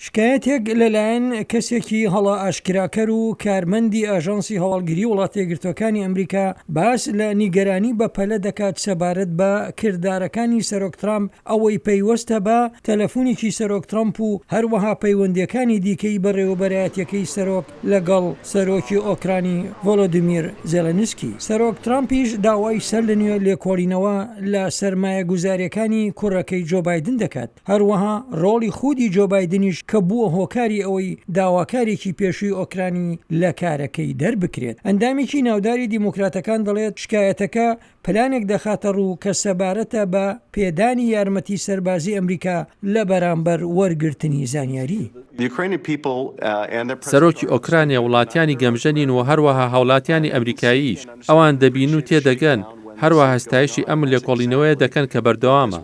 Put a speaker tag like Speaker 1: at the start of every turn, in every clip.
Speaker 1: شکایەتێک لەلایەن کەسێکی هەڵا ئاشکراکەر و کارمەندی ئاژانسی هەواڵگیری وڵاتە یەکگرتووەکانی ئەمریکا باس لە نیگەرانی بە پەلە دەکات سەبارەت بە کردارەکانی سەرۆک ترامپ ئەوەی پەیوەستە بە تەلەفۆنێکی سەرۆک ترامپ و هەروەها پەیوەندیەکانی دیکەی بەڕێوەبەرایەتیەکەی سەرۆک لەگەڵ سەرۆکی ئۆکرانی ڤۆلۆدیمیر زێلەنسکی. سەرۆک ترامپیش داوای سەر لە نوێ لێکۆڵینەوە لە سەرمایە گوزاریەکانی کوڕەکەی جۆ بایدن دەکات. هەروەها ڕۆڵی خودی جۆ بایدنیش کە بووە هۆکاری ئەوەی داواکارێکی پێشووی ئۆکرانی لە کارەکەی دەربکرێت. ئەندامێکی ناوداری دیموکراتەکان دەڵێت شکایەتەکە پلانێک دەخاتە ڕوو کە سەبارەتە بە پێدانی یارمەتی سەربازی ئەمریکا لە بەرامبەر وەرگرتنی زانیاری.
Speaker 2: سەرۆکی ئۆکرانیا وڵاتیانی گەمژەنین و هەروەها هاوڵاتیانی ئەمریکاییش ئەوان دەبین و تێدەگەن هەروەها هەستایشی ئەم لێکۆڵینەوەیە دەکەن کە بەردەوامە.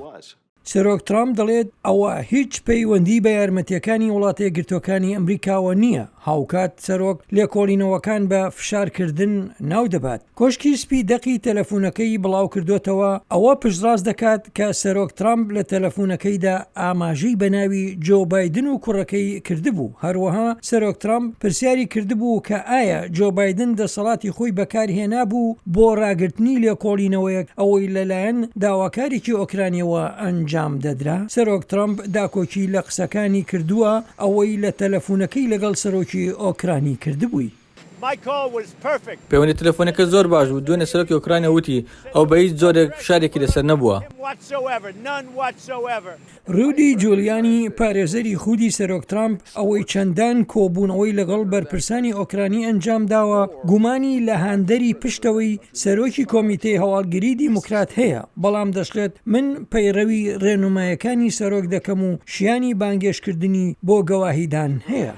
Speaker 1: سەرۆک ترامپ دەڵێت ئەوە هیچ پەیوەندی بە یارمەتیەکانی وڵاتە یەکگرتووەکانی ئەمریکاوە نییە. هاوکات سەرۆک لێکۆڵینەوەکان بە فشارکردن ناو دەبات. کۆشکی سپی دەقی تەلەفۆنەکەی بڵاو کردوتەوە ئەوە پشتڕاست دەکات کە سەرۆک ترامپ لە تەلەفۆنەکەیدا ئاماژەی بە ناوی جۆ بایدن و کوڕەکەی کردبوو. هەروەها سەرۆک ترامپ پرسیاری کردبوو کە ئایا جۆ بایدن دەسەڵاتی خۆی بەکارهێنا بوو بۆ ڕاگررتنی لێکۆڵینەوەیەک ئەوەی لەلایەن داواکارێکی ئۆکرانیەوە ئەنجام دەدرا. سەرۆک ترامپ داکۆکی لە قسەکانی کردووە ئەوەی لە تەلەفۆنەکەی لەگەڵ سەرۆکی ئۆکرانی کردبووی.
Speaker 3: پەیوەندی تەلەفۆنەکە زۆر باش بوو. دوێنێ سەرۆکی ئۆکرانیا وتی ئەو بە هیچ جۆرێک فشارێکی لەسەر نەبووە.
Speaker 1: ڕودی جولیانی پارێزەری خودی سەرۆک ترامپ ئەوەی چەندان کۆبوونەوەی لەگەڵ بەرپرسانی ئۆکرانی ئەنجام داوە گومانی لە هاندەری پشتەوەی سەرۆکی کۆمیتەی هەواڵگیری دیموکرات هەیە. بەڵام دەشڵێت من پەیڕەوی ڕێنمایەکانی سەرۆک دەکەم و شیانی بانگێشکردنی بۆ گەواهیدان هەیە.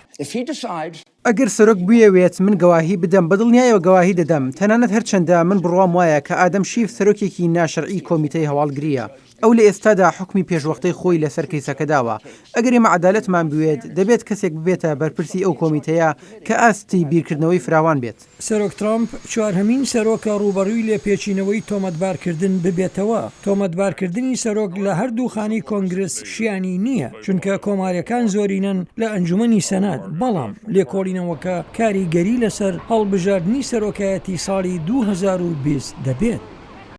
Speaker 4: ئەگەر سەرۆک بوویەوێت من گەواهی بدەم بەدڵنیایەوە گەواهی دەدەم. تەنانەت هەرچەندە من بڕوام وایە کە ئادەم شیف سەرۆکێکی ناشەرعی کۆمیتەی هەواڵگریە. ئەو لە ئێستادا حکمی پێشوەختەی خۆی لەسەر کەیسەکەداوە. ئەگەر ئێمە عەدالەتمان بوێت دەبێت کەسێک ببێتە بەرپرسی ئەو کۆمیتەیە کە ئاستی بیرکردنەوەی فراوان بێت.
Speaker 1: سەرۆک ترامپ چوارهەمین سەرۆکە ڕوبەڕووی لێ پێچینەوەی تۆمەتبارکردن ببێتەوە. تۆمەتبارکردنی سەرۆک لە هەردوو خانی کۆنگرس شیانی نییە چونکە کۆماریەکان زۆرینەن لە ئەنجومەنی سەنات. بەڵام لێکۆڵینەوەکە کاریگەری لەسەر هەڵبژاردننی سەرۆکایەتی ساڵی 2020 دەبێت.